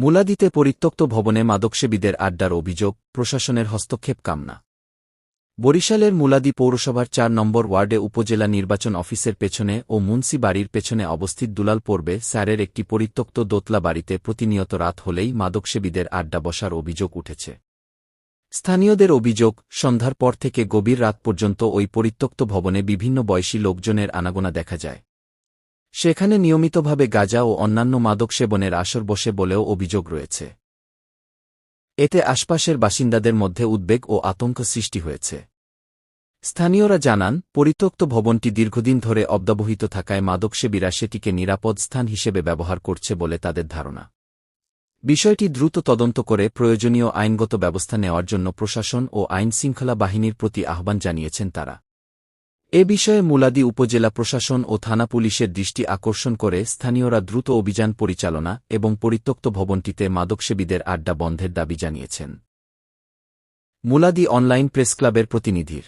মুলাদিতে পরিত্যক্ত ভবনে মাদকসেবীদের আড্ডার অভিযোগ, প্রশাসনের হস্তক্ষেপ কামনা। বরিশালের মুলাদি পৌরসভার ৪ নম্বর ওয়ার্ডে উপজেলা নির্বাচন অফিসের পেছনে ও মুন্সি বাড়ির পেছনে অবস্থিত দুলাল পর্বে স্যারের একটি পরিত্যক্ত দোতলা বাড়িতে প্রতিনিয়ত রাত হলেই মাদকসেবীদের আড্ডা বসার অভিযোগ উঠেছে। স্থানীয়দের অভিযোগ, সন্ধ্যার পর থেকে গভীর রাত পর্যন্ত ওই পরিত্যক্ত ভবনে বিভিন্ন বয়সী লোকজনের আনাগোনা দেখা যায়। সেখানে নিয়মিতভাবে গাঁজা ও অন্যান্য মাদক সেবনের আসর বসে বলেও অভিযোগ রয়েছে। এতে আশপাশের বাসিন্দাদের মধ্যে উদ্বেগ ও আতঙ্ক সৃষ্টি হয়েছে। স্থানীয়রা জানান, পরিত্যক্ত ভবনটি দীর্ঘদিন ধরে অব্যবহৃত থাকায় মাদকসেবীরা সেটিকে নিরাপদ স্থান হিসেবে ব্যবহার করছে বলে তাদের ধারণা। বিষয়টি দ্রুত তদন্ত করে প্রয়োজনীয় আইনগত ব্যবস্থা নেওয়ার জন্য প্রশাসন ও আইনশৃঙ্খলা বাহিনীর প্রতি আহ্বান জানিয়েছেন তারা। এ বিষয়ে মুলাদি উপজেলা প্রশাসন ও থানা পুলিশের দৃষ্টি আকর্ষণ করে স্থানীয়রা দ্রুত অভিযান পরিচালনা এবং পরিত্যক্ত ভবনটিতে মাদকসেবীদের আড্ডা বন্ধের দাবি জানিয়েছেন। মুলাদি অনলাইন প্রেসক্লাবের প্রতিনিধির